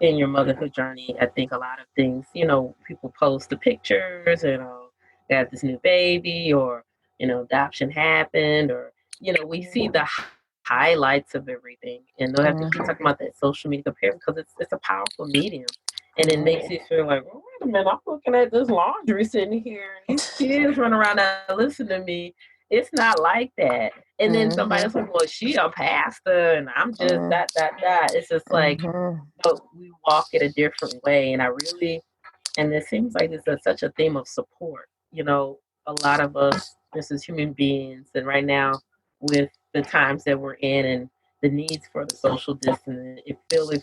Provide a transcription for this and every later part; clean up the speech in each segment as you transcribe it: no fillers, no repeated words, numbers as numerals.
in your motherhood journey, I think a lot of things, people post the pictures, they have this new baby, or, adoption happened, or, we see the highlights of everything, and they'll have to keep talking about that social media comparison because it's a powerful medium. And it makes you feel like, well, wait a minute, I'm looking at this laundry sitting here, and these kids running around that listen to me. It's not like that. And then somebody else like, well, she a pastor, and I'm just that. It's just like, but we walk it a different way. And and it seems like it's such a theme of support. A lot of us, just as human beings, and right now with the times that we're in and the needs for the social distance, it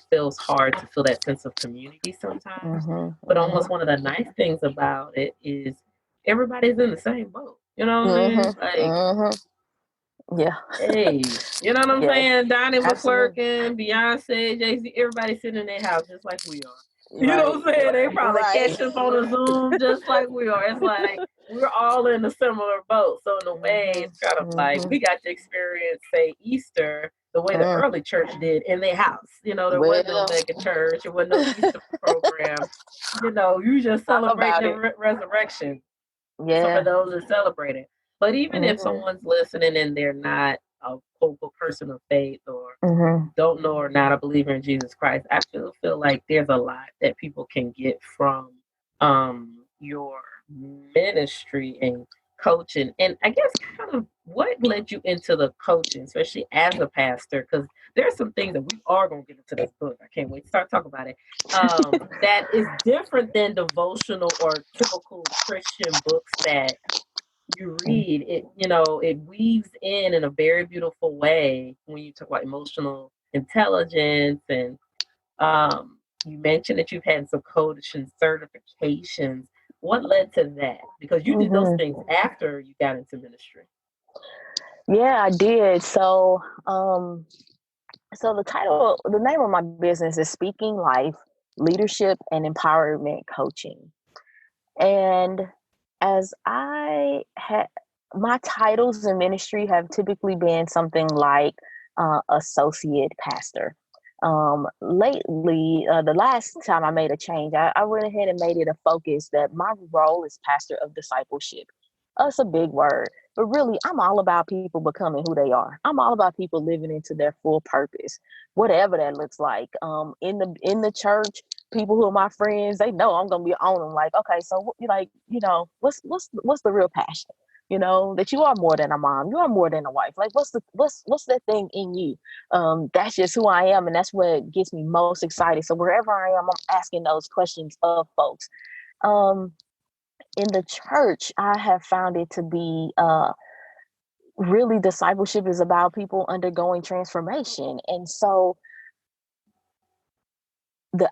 feels hard to feel that sense of community sometimes. But almost one of the nice things about it is everybody's in the same boat. You know what I mean? Like, yeah. Hey, you know what I'm saying? Donnie was Absolutely. working, Beyonce, Jay-Z, everybody sitting in their house just like we are. You know what I'm saying? They probably catch us on a Zoom just like we are. It's like we're all in a similar boat. So in a way, it's kind of like we got to experience, say, Easter the way the early church did in their house. There wasn't no mega church, there wasn't no Easter program. You just celebrate the resurrection. Some of those are celebrated. But even if someone's listening and they're not a vocal person of faith, or don't know, or not a believer in Jesus Christ, I feel like there's a lot that people can get from your ministry and coaching. And I guess kind of what led you into the coaching, especially as a pastor, because there's some things that we are going to get into this book. I can't wait to start talking about it. That is different than devotional or typical Christian books that you read. It weaves in a very beautiful way when you talk about emotional intelligence. And you mentioned that you've had some coaching certifications. What led to that? Because you did those things after you got into ministry. Yeah, I did. So the name of my business is Speaking Life, Leadership and Empowerment Coaching. And as I had, my titles in ministry have typically been something like associate pastor. Lately, the last time I made a change, I went ahead and made it a focus that my role is pastor of discipleship. It's a big word, but really, I'm all about people becoming who they are. I'm all about people living into their full purpose, whatever that looks like. In the church, people who are my friends, they know I'm gonna be on them. Like, okay, so what's the real passion? That you are more than a mom, you are more than a wife. Like, what's that thing in you? That's just who I am, and that's what gets me most excited. So wherever I am, I'm asking those questions of folks. In the church, I have found it to be really, discipleship is about people undergoing transformation. And so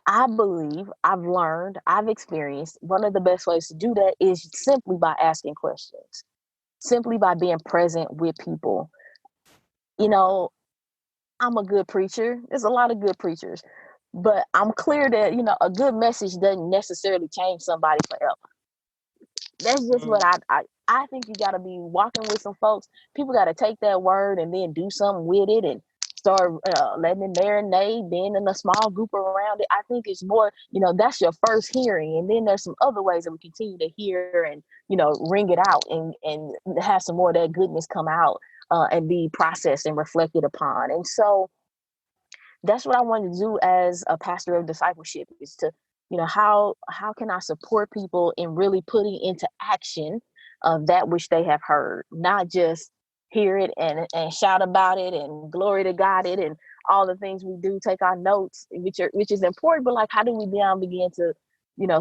I believe, I've learned, I've experienced, one of the best ways to do that is simply by asking questions, simply by being present with people. You know, I'm a good preacher. There's a lot of good preachers, but I'm clear that, a good message doesn't necessarily change somebody forever. That's just what I think. You got to be walking with some folks. People got to take that word and then do something with it and start letting it marinate, being in a small group around it. I think it's more, that's your first hearing. And then there's some other ways that we continue to hear and, ring it out and have some more of that goodness come out and be processed and reflected upon. And so that's what I wanted to do as a pastor of discipleship, is to, how can I support people in really putting into action that which they have heard, not just hear it and shout about it and glory to God it and all the things we do, take our notes, which is important, but like, how do we now begin to,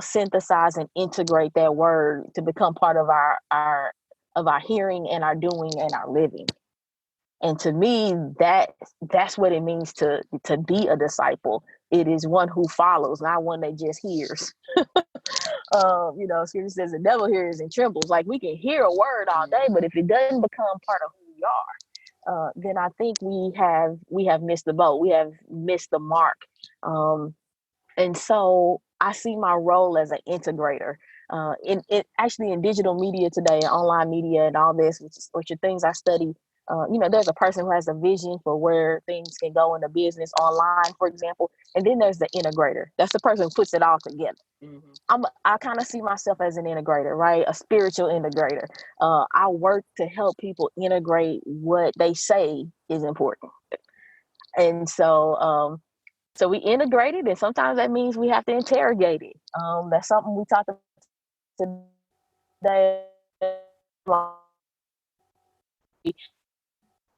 synthesize and integrate that word to become part of our hearing and our doing and our living. And to me, that's what it means to be a disciple. It is one who follows, not one that just hears. Scripture says the devil hears and trembles. Like, we can hear a word all day, but if it doesn't become part of who we are, then I think we have missed the boat. We have missed the mark. And so I see my role as an integrator. Actually in digital media today, online media and all this, which are things I study there's a person who has a vision for where things can go in the business online, for example, and then there's the integrator. That's the person who puts it all together. I kind of see myself as an integrator, right? A spiritual integrator. I work to help people integrate what they say is important, and so we integrate it, and sometimes that means we have to interrogate it. That's something we talked today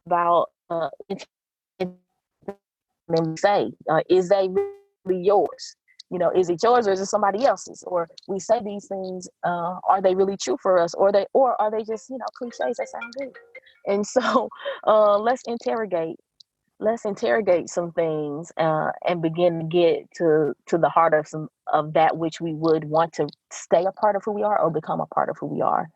about and say, is they really yours? Is it yours or is it somebody else's? Or we say these things, are they really true for us? Or are they just, cliches that sound good? And so let's interrogate some things, and begin to get to the heart of that which we would want to stay a part of who we are or become a part of who we are.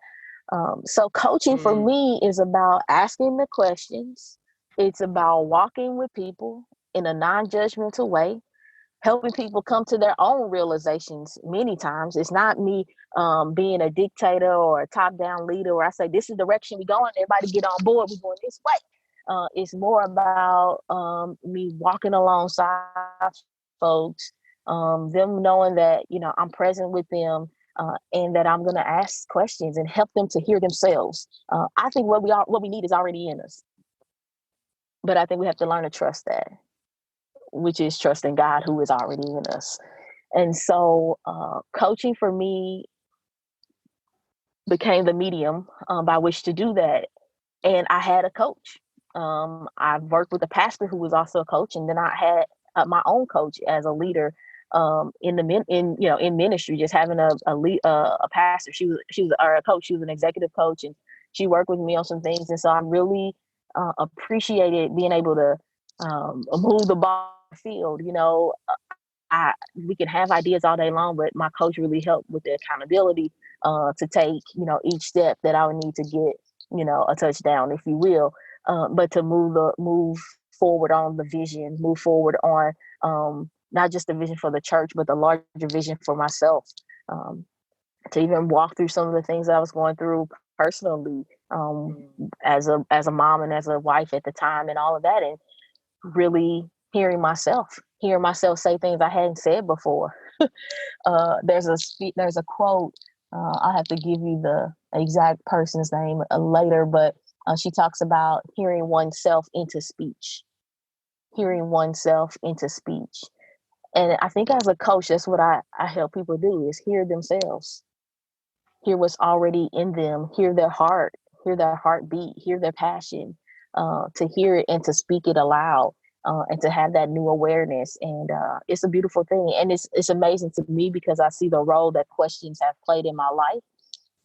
So coaching for me is about asking the questions. It's about walking with people in a non-judgmental way, helping people come to their own realizations. Many times it's not me being a dictator or a top-down leader where I say, this is the direction we're going, everybody get on board, we're going this way. It's more about me walking alongside folks, them knowing that, I'm present with them, and that I'm going to ask questions and help them to hear themselves. I think what we need is already in us, but I think we have to learn to trust that, which is trusting God who is already in us. And so coaching for me became the medium by which to do that. And I had a coach. I've worked with a pastor who was also a coach, and then I had my own coach as a leader in ministry. Just having a pastor. She was a coach. She was an executive coach, and she worked with me on some things. And so I really appreciated being able to move the ball field. We can have ideas all day long, but my coach really helped with the accountability to take, each step that I would need to get, a touchdown, if you will. But to move forward on the vision, move forward on not just the vision for the church, but the larger vision for myself. To even walk through some of the things that I was going through personally, as a mom and as a wife at the time, and all of that, and really hearing myself say things I hadn't said before. There's a quote. I'll have to give you the exact person's name later, but she talks about hearing oneself into speech. And I think as a coach, that's what I help people do, is hear themselves, hear what's already in them, hear their heartbeat, hear their passion, to hear it and to speak it aloud. And to have that new awareness. And it's a beautiful thing. And it's amazing to me because I see the role that questions have played in my life,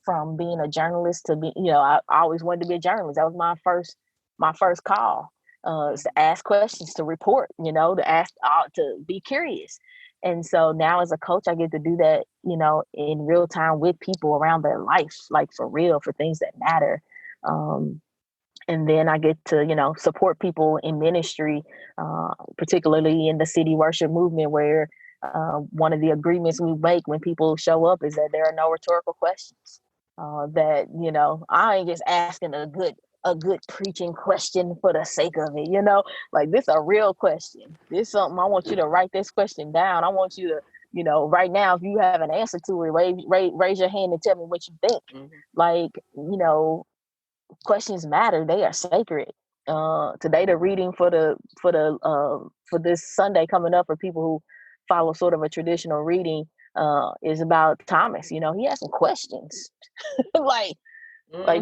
from being a journalist to be, I always wanted to be a journalist. That was my first call, is to ask questions, to report, to ask, to be curious. And so now as a coach, I get to do that, in real time with people around their life, like for real, for things that matter. And then I get to, support people in ministry, particularly in the city worship movement, where one of the agreements we make when people show up is that there are no rhetorical questions. That, I ain't just asking a good preaching question for the sake of it, like this a real question. This something I want you to write this question down. I want you to, right now, if you have an answer to it, raise your hand and tell me what you think. Like, questions matter. They are sacred. Today, the reading for this Sunday coming up, for people who follow sort of a traditional reading, is about Thomas. He has some questions, and like I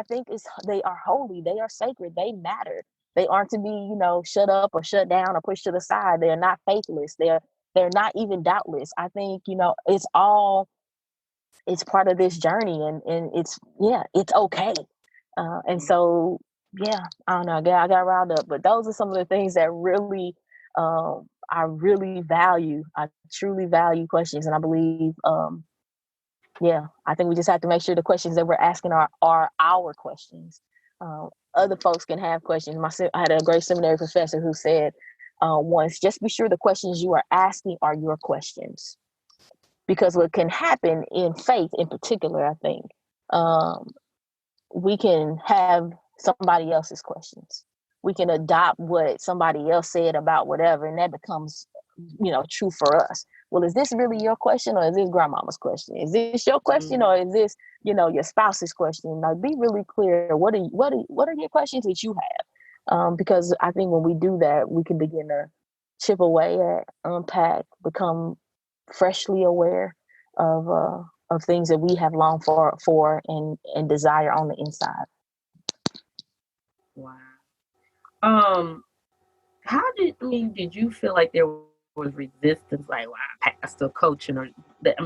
think they are holy. They are sacred. They matter. They aren't to be, shut up or shut down or pushed to the side. They are not faithless. They're not even doubtless. I think it's part of this journey, and it's okay. And so, I don't know, I got riled up, but those are some of the things that really, I really value. I truly value questions. And I believe, I think we just have to make sure the questions that we're asking are our questions. Other folks can have questions. I had a great seminary professor who said once, just be sure the questions you are asking are your questions. Because what can happen in faith in particular, I think, we can have somebody else's questions. We can adopt what somebody else said about whatever, and that becomes, true for us. Well, is this really your question, or is this grandmama's question? Is this your question, or is this, your spouse's question? Like, be really clear. What are your questions that you have? Because I think when we do that, we can begin to chip away at, unpack, become freshly aware of things that we have longed for and desire on the inside. Wow. How did you feel like there was resistance, like, wow, pastor coaching, or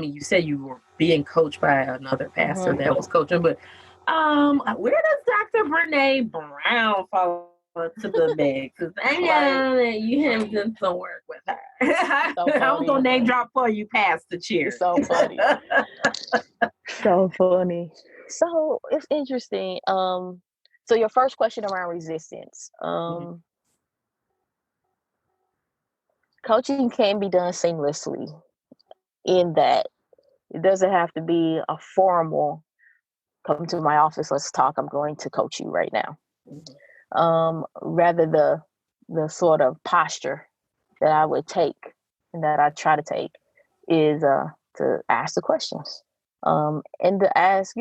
you said you were being coached by another pastor that was coaching, but where does Dr. Brene Brown fall into the mix? Because you have done some work with her. So I was gonna name drop for you, Pastor Cheer. It's so funny. So funny. So it's interesting. So your first question around resistance. Coaching can be done seamlessly in that it doesn't have to be a formal, come to my office, let's talk, I'm going to coach you right now. Rather the sort of posture that I would take and that I try to take is to ask the questions, and to ask,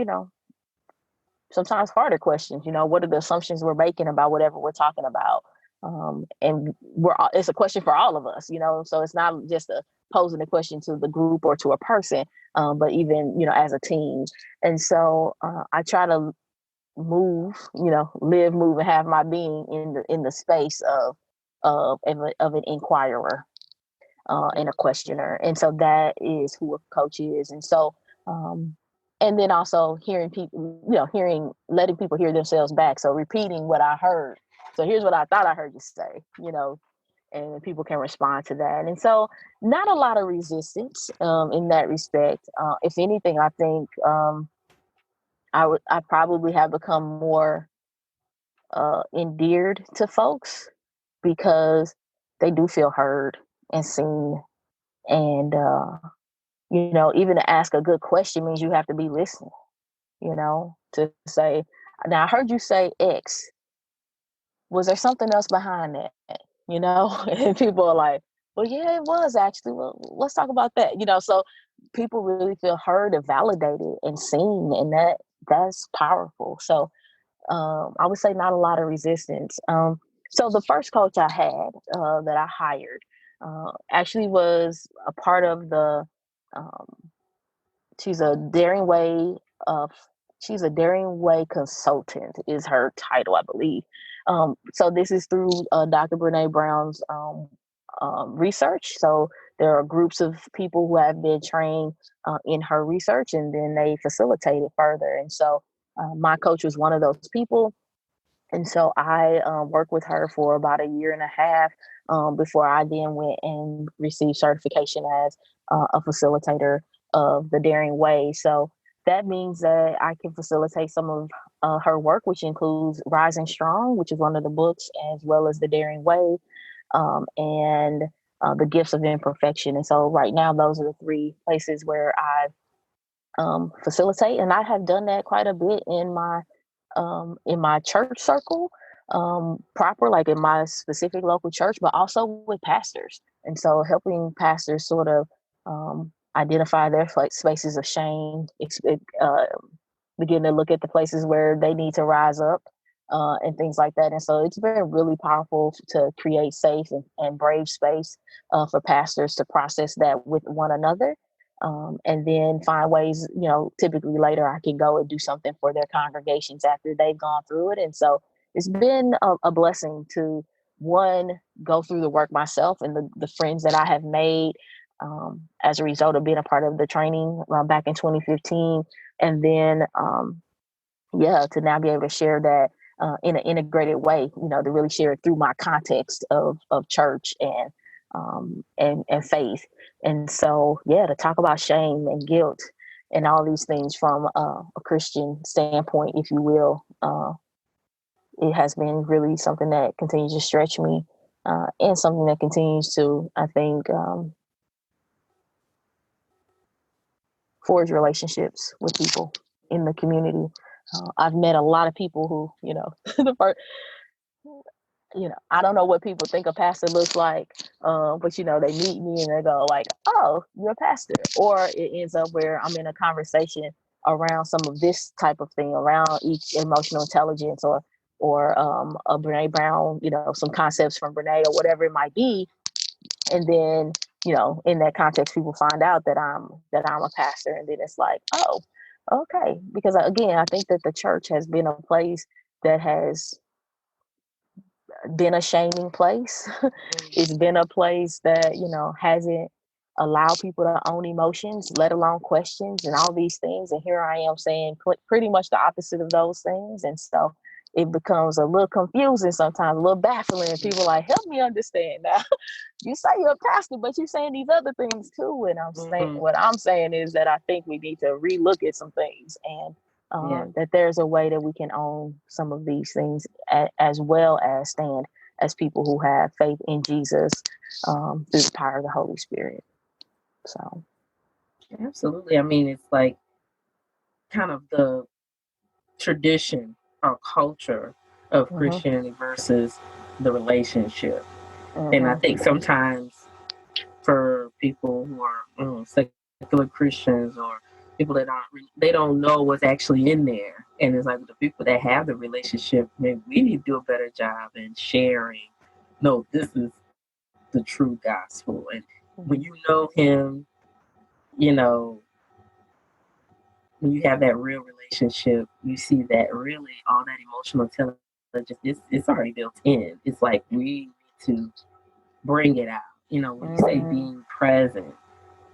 sometimes harder questions. What are the assumptions we're making about whatever we're talking about? And it's a question for all of us, so it's not just posing a question to the group or to a person, but even, as a team. And so I try to live, move, and have my being in the space of an inquirer and a questioner. And so that is who a coach is. And so, and then also letting people hear themselves back. So repeating what I heard. So here's what I thought I heard you say, and people can respond to that. And so not a lot of resistance in that respect. If anything, I think I probably have become more endeared to folks because they do feel heard and seen. And, even to ask a good question means you have to be listening, to say, now I heard you say X. Was there something else behind that? And people are like, well, yeah, it was actually. Well, let's talk about that. So people really feel heard and validated and seen, and that's powerful. So I would say not a lot of resistance. So the first coach I had that I hired actually was a part of the. She's a Daring Way consultant is her title, I believe. So this is through Dr. Brene Brown's research. So there are groups of people who have been trained in her research, and then they facilitate it further. And so my coach was one of those people. And so I worked with her for about a year and a half before I then went and received certification as a facilitator of the Daring Way. So that means that I can facilitate some of her work, which includes Rising Strong, which is one of the books, as well as the Daring Way, and the Gifts of Imperfection. And so right now, those are the three places where I facilitate. And I have done that quite a bit in my church circle, proper, like in my specific local church, but also with pastors. And so helping pastors sort of identify their spaces of shame, begin to look at the places where they need to rise up, and things like that. And so it's been really powerful to create safe and brave space for pastors to process that with one another. And then find ways, typically later I can go and do something for their congregations after they've gone through it. And so it's been a blessing to, one, go through the work myself and the friends that I have made as a result of being a part of the training back in 2015. And then, to now be able to share that in an integrated way, to really share it through my context of church and faith. And so, to talk about shame and guilt and all these things from a Christian standpoint, if you will, it has been really something that continues to stretch me, and something that continues to, I think, forge relationships with people in the community. I've met a lot of people who, the first, I don't know what people think a pastor looks like, but they meet me and they go like, "Oh, you're a pastor," or it ends up where I'm in a conversation around some of this type of thing, around each emotional intelligence or a Brene Brown, some concepts from Brene or whatever it might be, and then in that context, people find out that I'm a pastor, and then it's like, oh, okay, because again, I think that the church has been a place that has been a shaming place. It's been a place that, hasn't allowed people to own emotions, let alone questions and all these things. And here I am saying pretty much the opposite of those things. And so it becomes a little confusing sometimes, a little baffling. People are like, help me understand now. You say you're a pastor, but you're saying these other things too. And I'm saying, what I'm saying is that I think we need to relook at some things, and that there's a way that we can own some of these things as well as stand as people who have faith in Jesus through the power of the Holy Spirit. So, absolutely. I mean, it's like kind of the tradition or culture of Christianity versus the relationship. And I think sometimes for people who are secular Christians or people that they don't know what's actually in there, and it's like the people that have the relationship, maybe we need to do a better job in sharing. No, this is the true gospel, and when you know Him, when you have that real relationship, you see that really all that emotional intelligence, it's already built in. It's like we need to bring it out. When you say being present,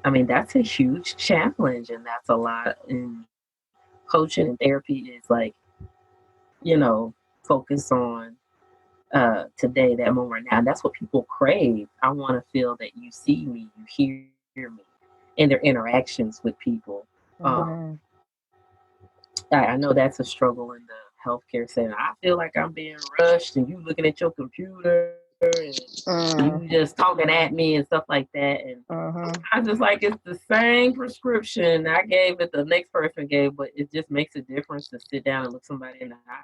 I mean, that's a huge challenge, and that's a lot in coaching and therapy is like, focus on today, that moment now. That's what people crave. I want to feel that you see me, you hear me, in their interactions with people. I know that's a struggle in the healthcare setting. I feel like I'm being rushed, and you looking at your computer, and you just talking at me and stuff like that. And I just like, it's the same prescription I gave that the next person gave, but it just makes a difference to sit down and look somebody in the eye,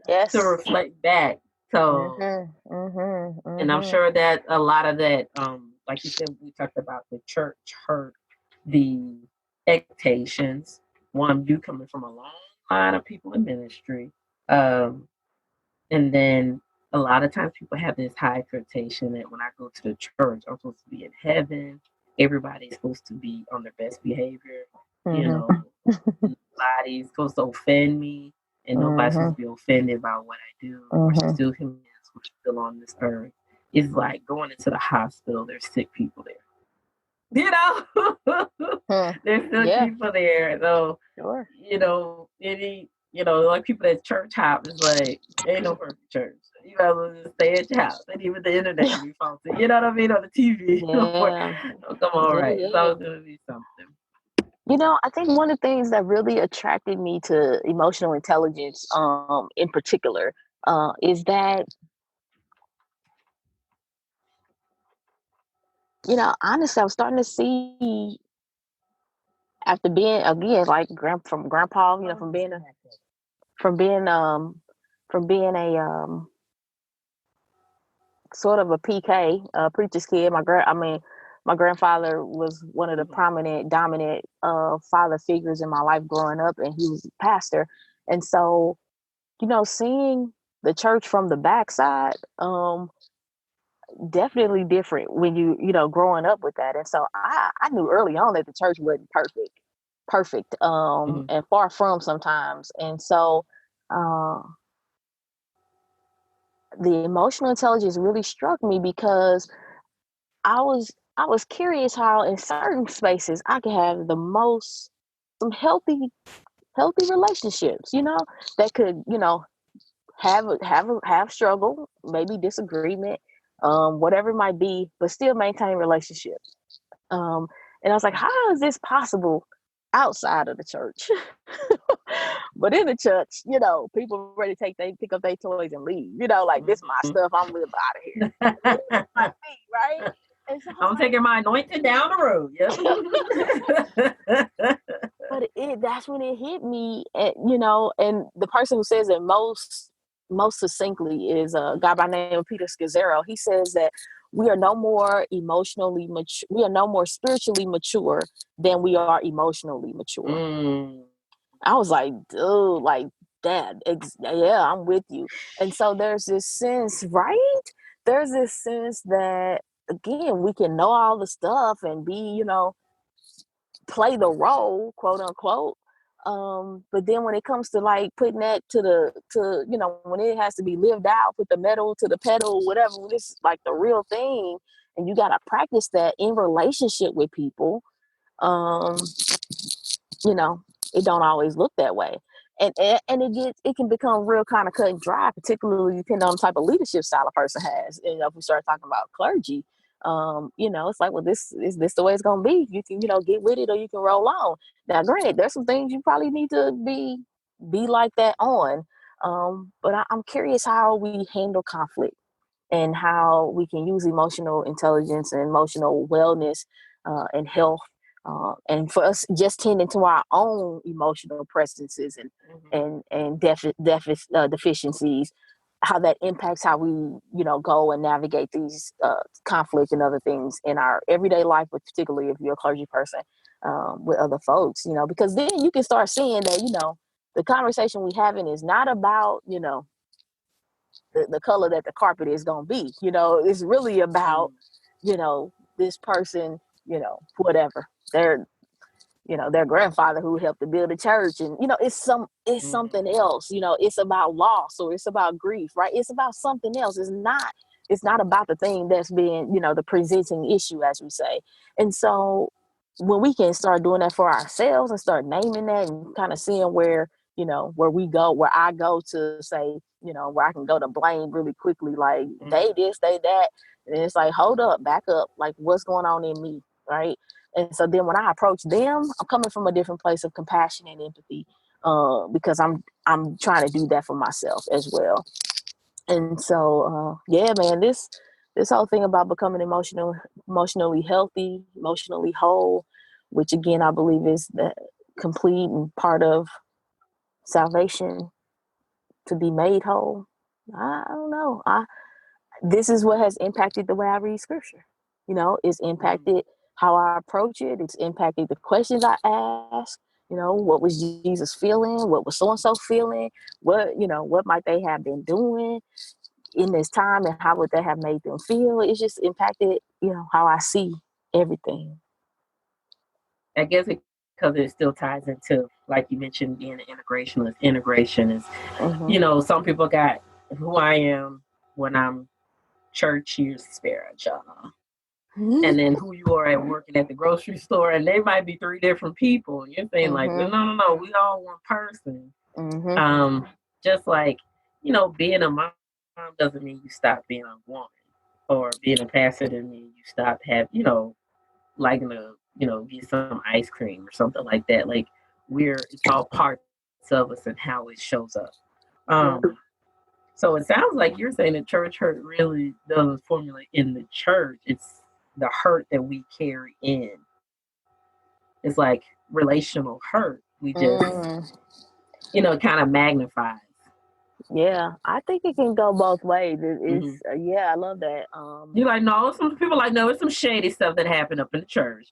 yes, to reflect back. So, and I'm sure that a lot of that, like you said, we talked about the church hurt the expectations. One, you coming from a long line of people in ministry, and then a lot of times people have this high expectation that when I go to the church, I'm supposed to be in heaven. Everybody's supposed to be on their best behavior. Nobody's supposed to offend me, and nobody's supposed to be offended by what I do. We're still humans. We're still on this earth. It's like going into the hospital. There's sick people there. There's still people there. So, like people at church hop is like, ain't no perfect church. You gotta just stay at your house. And even the internet can be faulty. You know what I mean? On the TV. Come on, right. It's always gonna be something. I think one of the things that really attracted me to emotional intelligence, in particular, is that, honestly, I was starting to see, after being, again, like from grandpa, from being a sort of a PK, preacher's kid. My grandfather was one of the prominent, dominant father figures in my life growing up, and he was a pastor. And so, seeing the church from the backside, definitely different when growing up with that. And so I knew early on that the church wasn't perfect, and far from sometimes. And so the emotional intelligence really struck me because I was curious how in certain spaces I could have some healthy relationships, that could, have struggle, maybe disagreement, whatever it might be, but still maintain relationships. And I was like, how is this possible outside of the church? But in the church, people ready to pick up their toys and leave. Like, this is my stuff. I'm live out of here. Right? And so I'm taking my anointing down the road. Yep. But that's when it hit me, and the person who says it most succinctly is a guy by the name of Peter Scazzaro. He says that we are no more emotionally mature. We are no more spiritually mature than we are emotionally mature. I was like, dude, like that. Yeah, I'm with you. And so there's this sense, right? There's this sense that, again, we can know all the stuff and be, play the role, quote unquote. But then when it comes to like putting that when it has to be lived out, put the metal to the pedal, whatever, when it's like the real thing, and you got to practice that in relationship with people, um, it don't always look that way. And it can become real kind of cut and dry, particularly depending on the type of leadership style a person has. And if we start talking about clergy, it's like, well, this is this the way it's gonna be. You can, get with it or you can roll on. Now, granted, there's some things you probably need to be like that on. But I'm curious how we handle conflict and how we can use emotional intelligence and emotional wellness and health, and for us just tending to our own emotional presences and deficiencies, how that impacts how we go and navigate these conflict and other things in our everyday life, but particularly if you're a clergy person, with other folks, because then you can start seeing that the conversation we having is not about the color that the carpet is going to be. It's really about, this person, whatever, their grandfather who helped to build a church. And, it's something else, it's about loss, or it's about grief, right? It's about something else. It's not about the thing that's being, the presenting issue, as we say. And so when we can start doing that for ourselves and start naming that and kind of seeing where I go to say, where I can go to blame really quickly, like they this, they that. And it's like, hold up, back up. Like, what's going on in me, right? And so then when I approach them, I'm coming from a different place of compassion and empathy, because I'm trying to do that for myself as well. And so, yeah, man, this whole thing about becoming emotionally healthy, emotionally whole, which again, I believe is the complete and part of salvation, to be made whole. I don't know. This is what has impacted the way I read scripture. It's impacted how I approach it. It's impacted the questions I ask. What was Jesus feeling? What was so-and-so feeling? What might they have been doing in this time, and how would that have made them feel? It's just impacted, how I see everything. I guess because it still ties into, like you mentioned, being an integrationist. Integration is, some people got who I am when I'm churchy or spiritual. And then who you are at working at the grocery store, and they might be three different people. And you're saying like, well, no, we all one person. Just like, being a mom doesn't mean you stop being a woman, or being a pastor doesn't mean you stop liking to, get some ice cream or something like that. Like, it's all parts of us and how it shows up. So it sounds like you're saying the church hurt really doesn't formulate in the church. It's the hurt that we carry in. It's like relational hurt. We just, kind of magnifies. Yeah, I think it can go both ways. Yeah, I love that. You're like, no, some people like, no, it's some shady stuff that happened up in the church.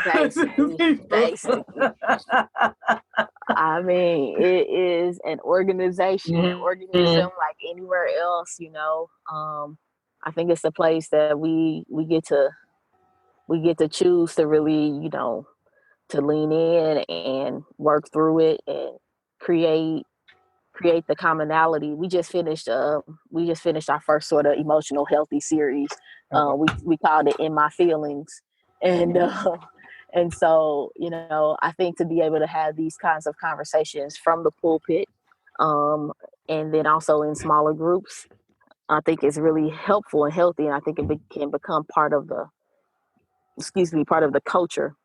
Basically. I mean, it is an organization, an organism like anywhere else, I think it's a place that we get to choose to really, to lean in and work through it and create the commonality. We just finished our first sort of emotional healthy series. We called it In My Feelings. And so, I think to be able to have these kinds of conversations from the pulpit, and then also in smaller groups, I think is really helpful and healthy. And I think it can become part of the culture.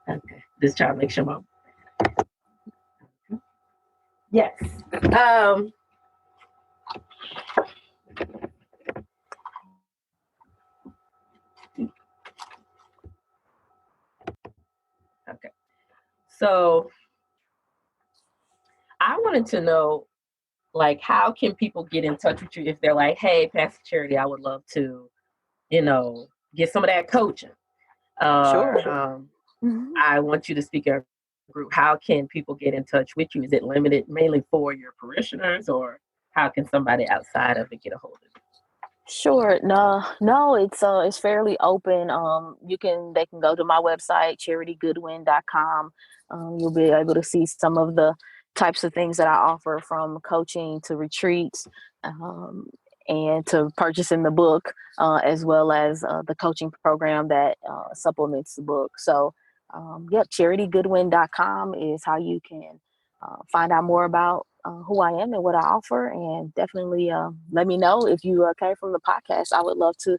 Okay. This child makes your mom. Yes. So I wanted to know, like, how can people get in touch with you if they're like, hey, Pastor Charity, I would love to, get some of that coaching. Sure. I want you to speak at a group. How can people get in touch with you? Is it limited mainly for your parishioners, or how can somebody outside of it get a hold of you? Sure. No, it's fairly open. They can go to my website, charitygoodwin.com. You'll be able to see some of the types of things that I offer, from coaching to retreats, um, and to purchasing the book, as well as the coaching program that supplements the book. So, charitygoodwin.com is how you can find out more about who I am and what I offer. And definitely let me know if you came from the podcast. I would love to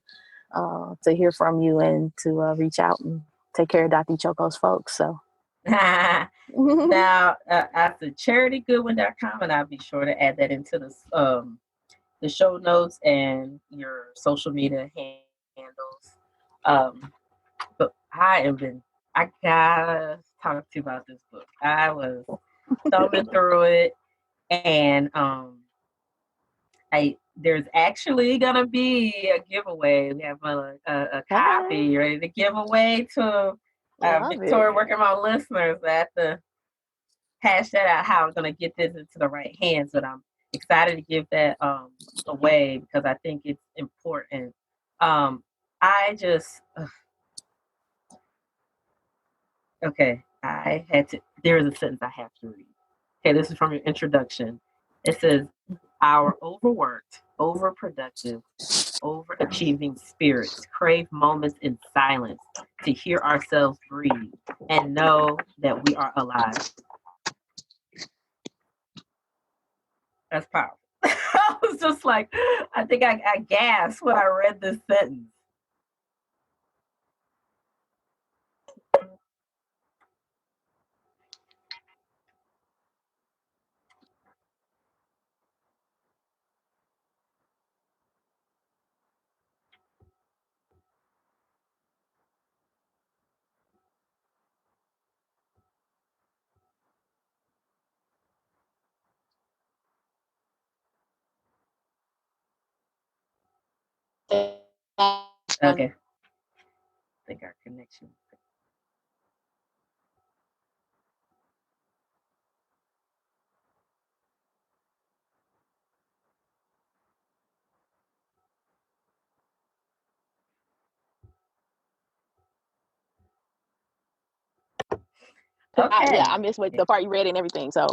hear from you and to reach out and take care of Dr. Choco's folks. So Now, after charitygoodwin.com, and I'll be sure to add that into the show notes and your social media handles. But I gotta talk to you about this book. I was thumbing through it, and there's actually gonna be a giveaway. We have a copy ready to give away to Victoria Working Mom listeners. I have to hash that out how I'm gonna get this into the right hands, but I'm excited to give that away because I think it's important. I just okay. There is a sentence I have to read. Okay, this is from your introduction. It says, "Our overworked, overproductive, overachieving spirits crave moments in silence to hear ourselves breathe and know that we are alive." That's powerful. I was just like, I think I gasped when I read this sentence. Okay. I think our connection. Okay. Yeah, I missed the part you read and everything. So,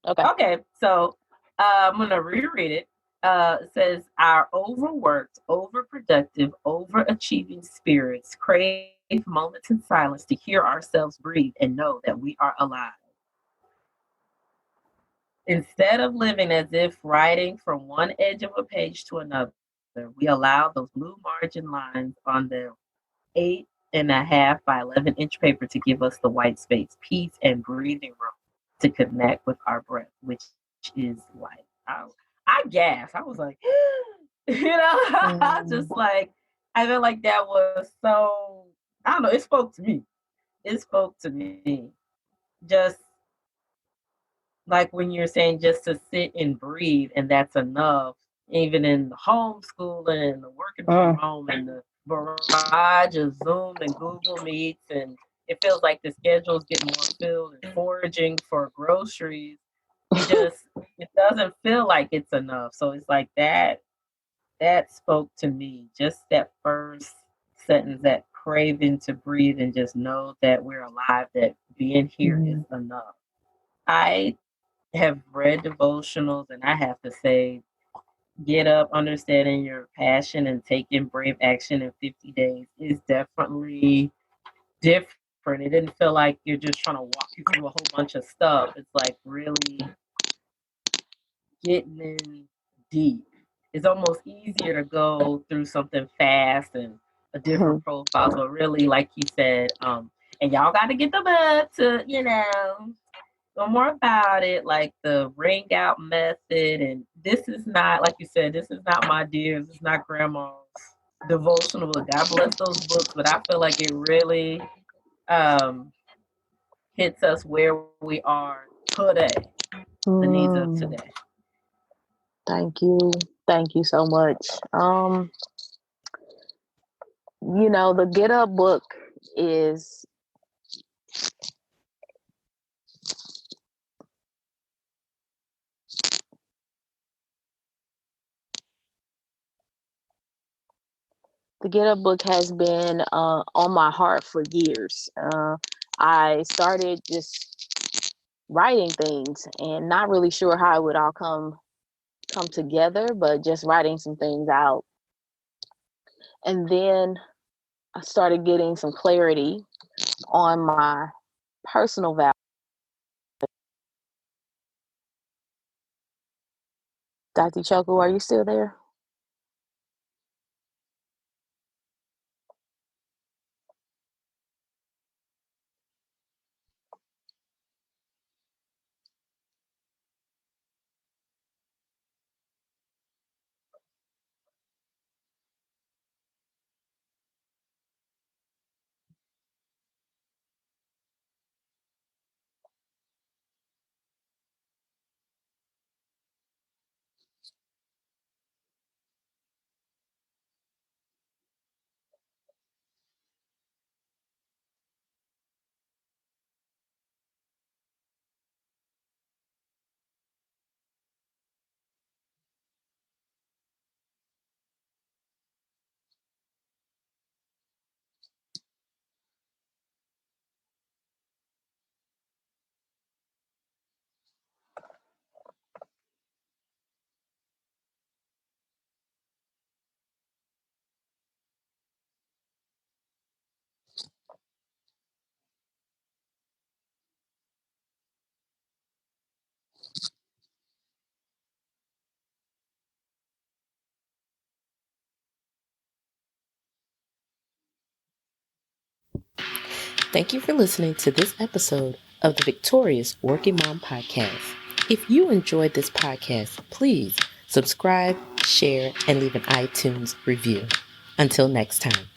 okay. Okay. So I'm going to reread it. It says, "Our overworked, overproductive, overachieving spirits crave moments in silence to hear ourselves breathe and know that we are alive. Instead of living as if writing from one edge of a page to another, we allow those blue margin lines on the 8.5 by 11-inch paper to give us the white space, peace, and breathing room to connect with our breath, which is life." I gasped. I was like, I just like, I feel like that was so, I don't know, it spoke to me. It spoke to me. Just like when you're saying just to sit and breathe, and that's enough, even in the homeschooling, the working from home, and the barrage of Zoom and Google Meets, and it feels like the schedules get more filled and foraging for groceries. It doesn't feel like it's enough. So it's like that spoke to me. Just that first sentence, that craving to breathe and just know that we're alive, that being here is enough. I have read devotionals, and I have to say, Get Up, Understanding Your Passion and Taking Brave Action in 50 Days is definitely different. It didn't feel like you're just trying to walk you through a whole bunch of stuff. It's like really getting in deep. It's almost easier to go through something fast and a different profile. So really, like you said, and y'all got to get the book to, know more about it, like the ring out method. And this is not, like you said, this is not my dears, it's not grandma's devotional book. God bless those books, but I feel like it really hits us where we are today, the needs of today. Thank you. Thank you so much. The Get Up book is the Get Up book has been on my heart for years. I started just writing things and not really sure how it would all come together, but just writing some things out. And then I started getting some clarity on my personal values. Dr. Choco, are you still there? Thank you for listening to this episode of the Victorious Working Mom Podcast. If you enjoyed this podcast, please subscribe, share, and leave an iTunes review. Until next time.